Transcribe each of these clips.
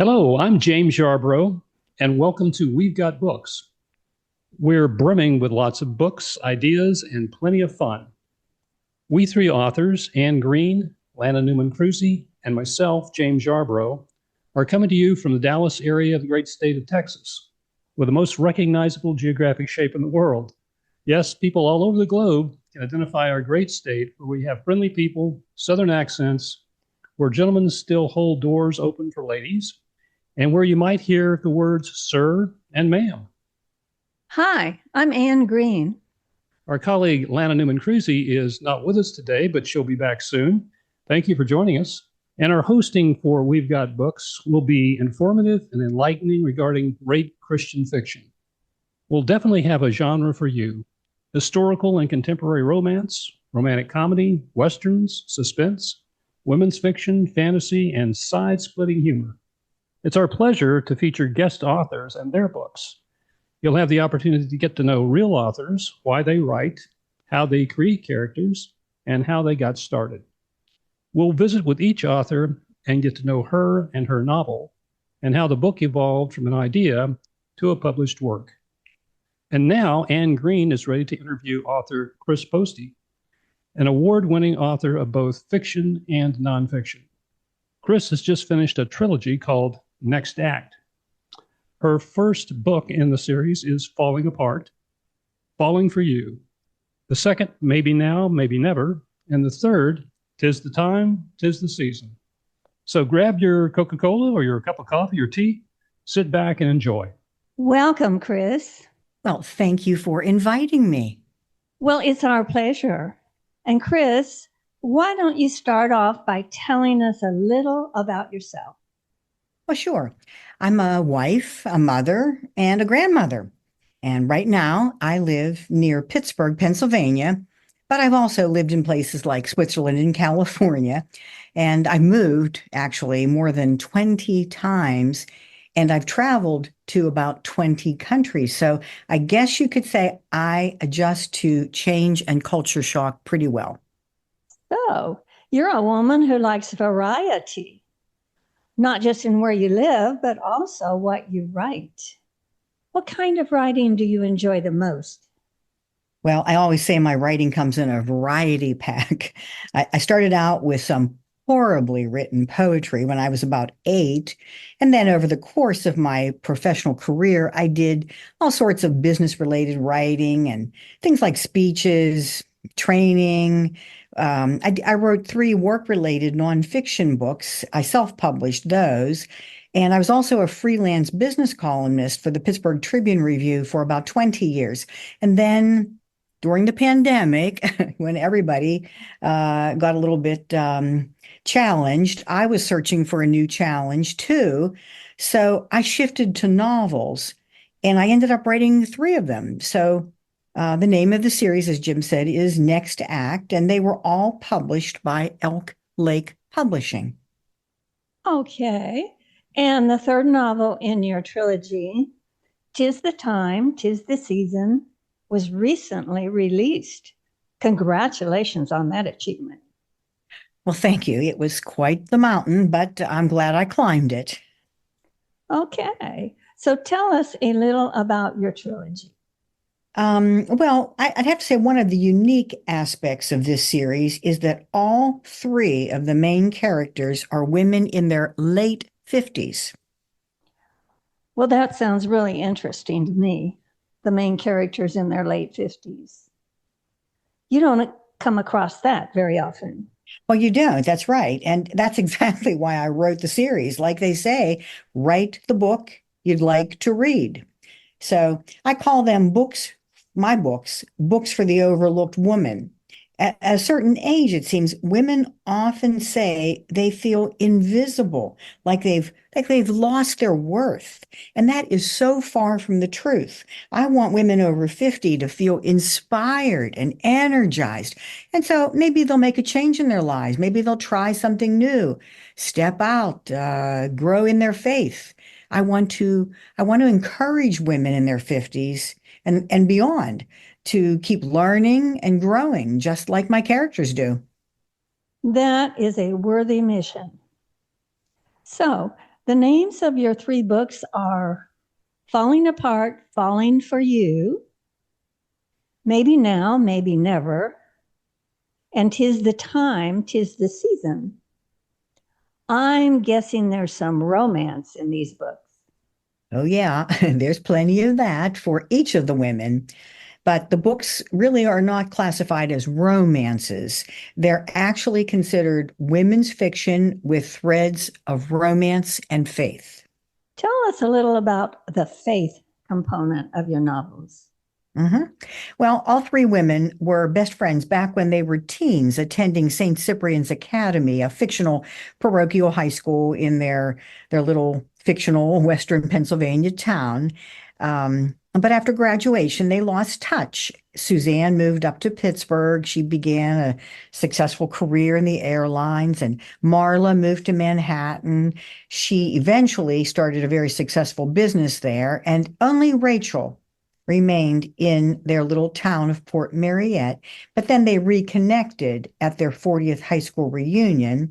Hello, I'm James Yarbrough, and welcome to We've Got Books. We're brimming with lots of books, ideas, and plenty of fun. We three authors, Anne Green, Lana Newman-Cruzy, and myself, James Yarbrough, are coming to you from the Dallas area of the great state of Texas, with the most recognizable geographic shape in the world. Yes, people all over the globe can identify our great state where we have friendly people, southern accents, where gentlemen still hold doors open for ladies, and where you might hear the words sir and ma'am. Hi, I'm Anne Green. Our colleague Lana Newman-Cruzy is not with us today, but she'll be back soon. Thank you for joining us. And our hosting for We've Got Books will be informative and enlightening regarding great Christian fiction. We'll definitely have a genre for you: historical and contemporary romance, romantic comedy, westerns, suspense, women's fiction, fantasy, and side-splitting humor. It's our pleasure to feature guest authors and their books. You'll have the opportunity to get to know real authors, why they write, how they create characters, and how they got started. We'll visit with each author and get to know her and her novel, and how the book evolved from an idea to a published work. And now Anne Green is ready to interview author Chris Posti, an award-winning author of both fiction and nonfiction. Chris has just finished a trilogy called Next Act. Her first book in the series is Falling Apart, Falling for You. The second, Maybe Now, Maybe Never. And the third, Tis the Time, Tis the Season. So grab your Coca-Cola or your cup of coffee or tea, sit back and enjoy. Welcome, Chris. Well, thank you for inviting me. Well, it's our pleasure. And Chris, why don't you start off by telling us a little about yourself? Well, sure. I'm a wife, a mother, and a grandmother. And right now, I live near Pittsburgh, Pennsylvania, but I've also lived in places like Switzerland and California. And I've moved actually more than 20 times, and I've traveled to about 20 countries. So I guess you could say I adjust to change and culture shock pretty well. So, you're a woman who likes variety, not just in where you live, but also what you write. What kind of writing do you enjoy the most? Well, I always say my writing comes in a variety pack. I started out with some horribly written poetry when I was about 8. And then over the course of my professional career, I did all sorts of business-related writing and things like speeches, training. I wrote 3 work-related nonfiction books. I self-published those. And I was also a freelance business columnist for the Pittsburgh Tribune Review for about 20 years. And then during the pandemic, when everybody got a little bit challenged, I was searching for a new challenge too. So I shifted to novels, and I ended up writing 3 of them. So the name of the series, as Jim said, is Next Act, and they were all published by Elk Lake Publishing. Okay. And the third novel in your trilogy, Tis the Time, Tis the Season, was recently released. Congratulations on that achievement. Well, thank you. It was quite the mountain, but I'm glad I climbed it. Okay. So tell us a little about your trilogy. Well, I'd have to say one of the unique aspects of this series is that all 3 of the main characters are women in their late 50s. Well, that sounds really interesting to me. The main characters in their late 50s. You don't come across that very often. Well, you don't. That's right. And that's exactly why I wrote the series. Like they say, write the book you'd like to read. So I call them books, my books, books for the overlooked woman. At a certain age, it seems women often say they feel invisible, like they've lost their worth. And that is so far from the truth. I want women over 50 to feel inspired and energized. And so maybe they'll make a change in their lives. Maybe they'll try something new, step out, grow in their faith. I want to encourage women in their 50s and beyond to keep learning and growing, just like my characters do. That is a worthy mission. So The names of your 3 books are Falling Apart, Falling for You, Maybe Now, Maybe Never, and 'Tis the Time, 'Tis the Season. I'm guessing there's some romance in these books. Oh, yeah, there's plenty of that for each of the women. But the books really are not classified as romances. They're actually considered women's fiction with threads of romance and faith. Tell us a little about the faith component of your novels. hmm Well, all 3 women were best friends back when they were teens attending St. Cyprian's Academy, a fictional parochial high school in their little fictional Western Pennsylvania town. But after graduation, they lost touch. Suzanne moved up to Pittsburgh. She began a successful career in the airlines, and Marla moved to Manhattan. She eventually started a very successful business there, and only Rachel remained in their little town of Port Mariette, but then they reconnected at their 40th high school reunion.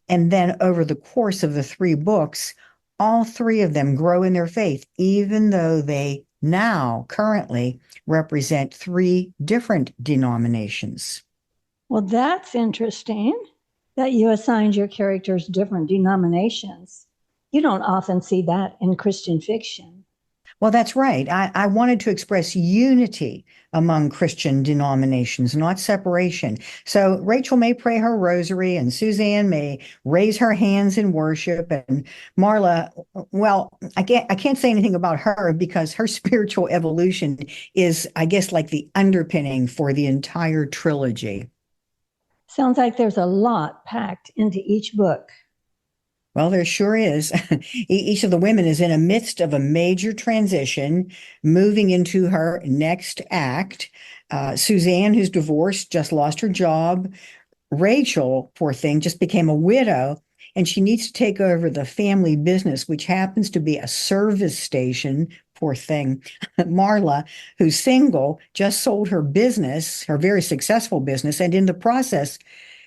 And then over the course of the 3 books, all 3 of them grow in their faith, even though they now currently represent 3 different denominations. Well, that's interesting that you assigned your characters different denominations. You don't often see that in Christian fiction. Well, that's right. I wanted to express unity among Christian denominations, not separation. So Rachel may pray her rosary, and Suzanne may raise her hands in worship, and Marla, well, I can't say anything about her because her spiritual evolution is, I guess, like the underpinning for the entire trilogy. Sounds like there's a lot packed into each book. Well, there sure is. Each of the women is in the midst of a major transition, moving into her next act. Suzanne, who's divorced, just lost her job. Rachel, poor thing, just became a widow, and she needs to take over the family business, which happens to be a service station. Poor thing. Marla, who's single, just sold her business, her very successful business, and in the process,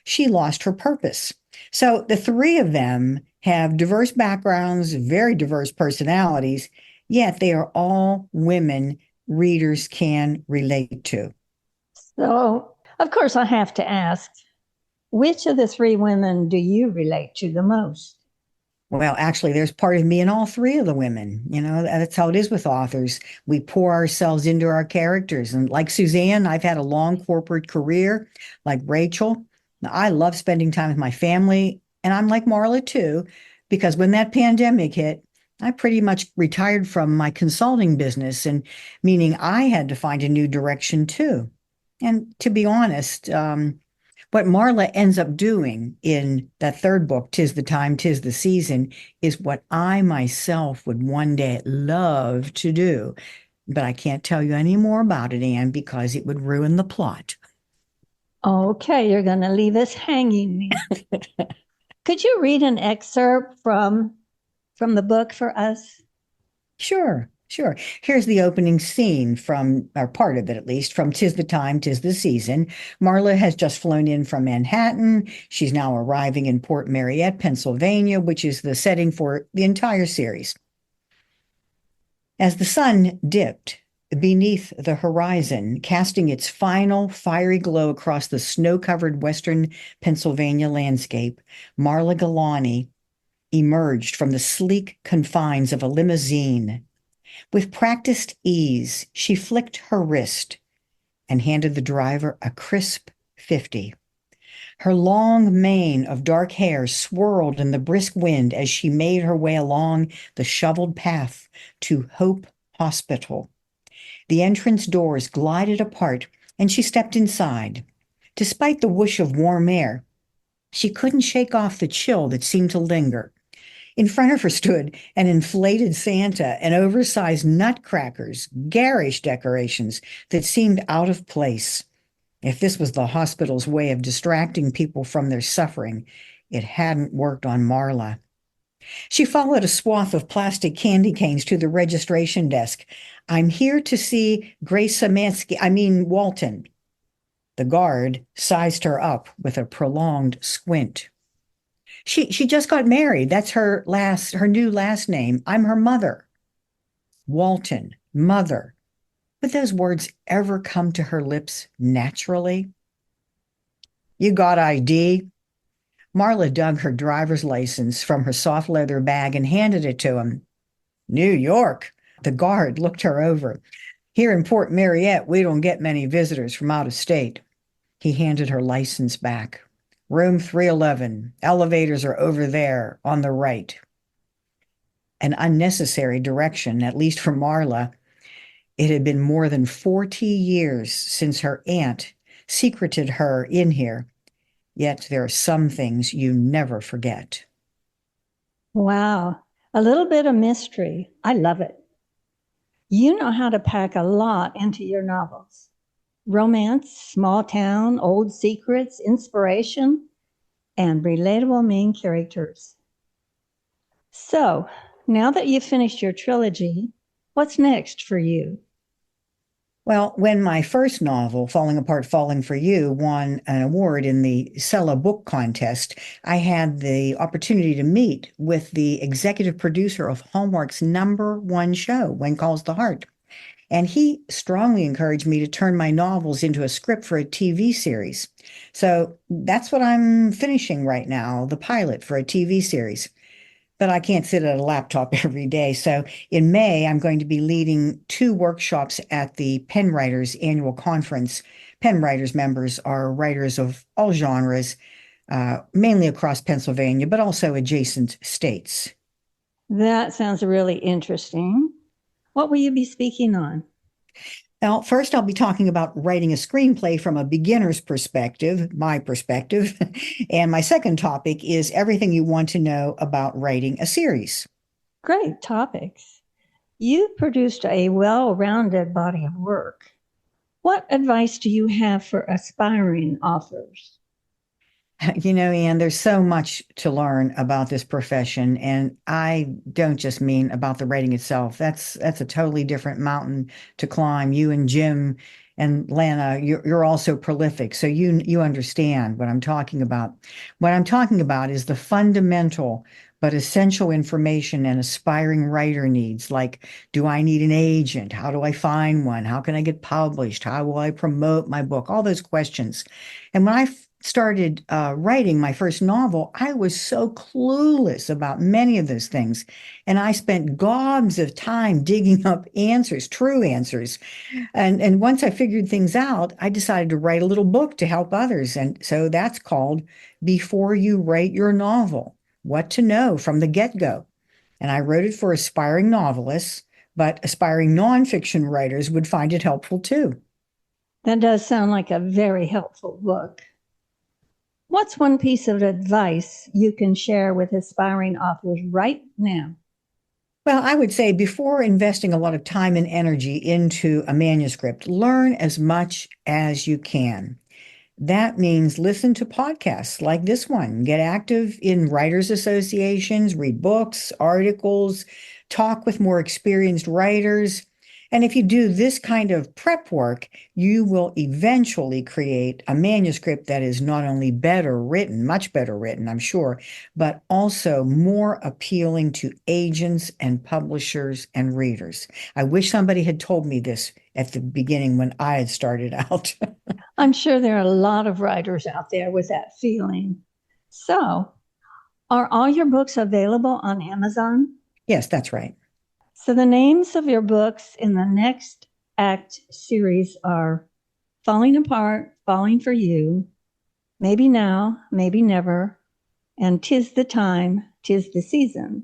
she lost her purpose. So the 3 of them have diverse backgrounds, very diverse personalities, yet they are all women readers can relate to. So, of course, I have to ask, which of the 3 women do you relate to the most? Well, actually, there's part of me in all 3 of the women. You know, that's how it is with authors. We pour ourselves into our characters. And like Suzanne, I've had a long corporate career. Like Rachel, I love spending time with my family. And I'm like Marla too, because when that pandemic hit, I pretty much retired from my consulting business, and meaning I had to find a new direction too. And to be honest, what Marla ends up doing in that 3rd book, 'Tis the Time, 'Tis the Season, is what I myself would one day love to do. But I can't tell you any more about it, Anne, because it would ruin the plot. Okay, you're going to leave us hanging. Could you read an excerpt from the book for us? Sure. Here's the opening scene from, or part of it at least, from 'Tis the Time, 'Tis the Season. Marla has just flown in from Manhattan. She's now arriving in Port Mariette, Pennsylvania, which is the setting for the entire series. As the sun dipped beneath the horizon, casting its final fiery glow across the snow-covered western Pennsylvania landscape, Marla Galani emerged from the sleek confines of a limousine. With practiced ease, she flicked her wrist and handed the driver a crisp 50. Her long mane of dark hair swirled in the brisk wind as she made her way along the shoveled path to Hope Hospital. The entrance doors glided apart, and she stepped inside. Despite the whoosh of warm air, she couldn't shake off the chill that seemed to linger. In front of her stood an inflated Santa and oversized nutcrackers, garish decorations that seemed out of place. If this was the hospital's way of distracting people from their suffering, it hadn't worked on Marla. She followed a swath of plastic candy canes to the registration desk. "I'm here to see Grace Walton." The guard sized her up with a prolonged squint. She just got married. That's her new last name. I'm her mother. Walton, mother. Would those words ever come to her lips naturally? You got ID? Marla dug her driver's license from her soft leather bag and handed it to him. New York. The guard looked her over. Here in Port Marietta, we don't get many visitors from out of state. He handed her license back. Room 311. Elevators are over there on the right. An unnecessary direction, at least for Marla. It had been more than 40 years since her aunt secreted her in here. Yet there are some things you never forget. Wow. A little bit of mystery. I love it. You know how to pack a lot into your novels. Romance, small town, old secrets, inspiration, and relatable main characters. So, now that you've finished your trilogy, what's next for you? Well, when my first novel, Falling Apart, Falling for You, won an award in the Sella Book Contest, I had the opportunity to meet with the executive producer of Hallmark's #1 show, When Calls the Heart. And he strongly encouraged me to turn my novels into a script for a TV series. So that's what I'm finishing right now, the pilot for a TV series. But I can't sit at a laptop every day. So in May, I'm going to be leading 2 workshops at the Pen Writers Annual Conference. Pen Writers members are writers of all genres, mainly across Pennsylvania, but also adjacent states. That sounds really interesting. What will you be speaking on? Now, first, I'll be talking about writing a screenplay from a beginner's perspective, my perspective. And my second topic is everything you want to know about writing a series. Great topics. You've produced a well-rounded body of work. What advice do you have for aspiring authors? You know, Anne, there's so much to learn about this profession, and I don't just mean about the writing itself. That's a totally different mountain to climb. You and Jim and Lana, you're also prolific, so you understand what I'm talking about. What I'm talking about is the fundamental but essential information an aspiring writer needs, like, do I need an agent? How do I find one? How can I get published? How will I promote my book? All those questions. And when I started writing my first novel, I was so clueless about many of those things. And I spent gobs of time digging up answers, true answers. And once I figured things out, I decided to write a little book to help others. And so that's called Before You Write Your Novel, What to Know from the Get-Go. And I wrote it for aspiring novelists, but aspiring nonfiction writers would find it helpful too. That does sound like a very helpful book. What's one piece of advice you can share with aspiring authors right now? Well, I would say before investing a lot of time and energy into a manuscript, learn as much as you can. That means listen to podcasts like this one, get active in writers' associations, read books, articles, talk with more experienced writers. And if you do this kind of prep work, you will eventually create a manuscript that is not only better written, much better written, I'm sure, but also more appealing to agents and publishers and readers. I wish somebody had told me this at the beginning when I had started out. I'm sure there are a lot of writers out there with that feeling. So, are all your books available on Amazon? Yes, that's right. So, the names of your books in the Next Act series are Falling Apart, Falling for You, Maybe Now, Maybe Never, and 'Tis the Time, 'Tis the Season.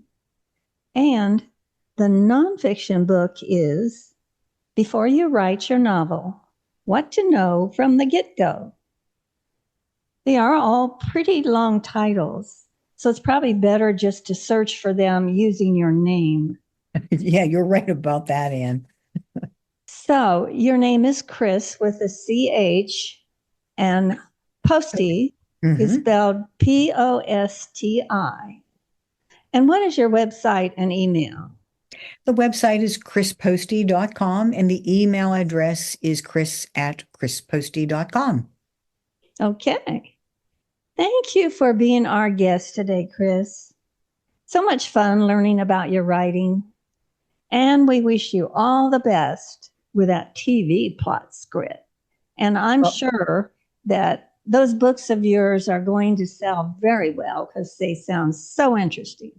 And the nonfiction book is Before You Write Your Novel, What to Know from the Get-Go. They are all pretty long titles, so it's probably better just to search for them using your name. Yeah, you're right about that, Anne. So your name is Chris with a CH, and Posti is spelled Posti. And what is your website and email? The website is chrisposty.com and the email address is chris@chrisposty.com. Okay. Thank you for being our guest today, Chris. So much fun learning about your writing. And we wish you all the best with that TV plot script. And I'm Well- sure that those books of yours are going to sell very well because they sound so interesting.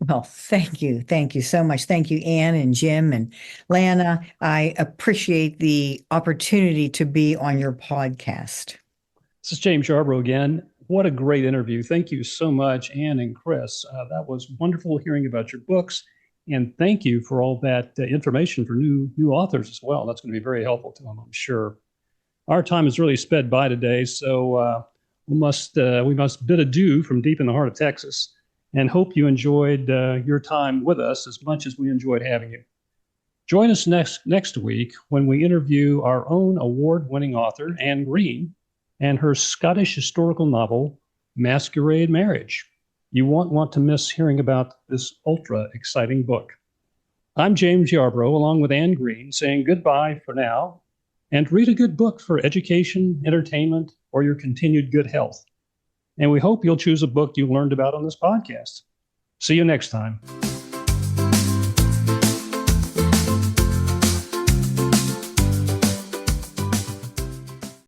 Well, thank you. Thank you so much. Thank you, Anne and Jim and Lana. I appreciate the opportunity to be on your podcast. This is James Yarbrough again. What a great interview. Thank you so much, Anne and Chris. That was wonderful hearing about your books. And thank you for all that information for new authors as well. That's going to be very helpful to them, I'm sure. Our time has really sped by today, so we must bid adieu from deep in the heart of Texas, and hope you enjoyed your time with us as much as we enjoyed having you. Join us next week when we interview our own award-winning author, Anne Green, and her Scottish historical novel, Masquerade Marriage. You won't want to miss hearing about this ultra-exciting book. I'm James Yarbrough, along with Anne Green, saying goodbye for now, and read a good book for education, entertainment, or your continued good health. And we hope you'll choose a book you learned about on this podcast. See you next time.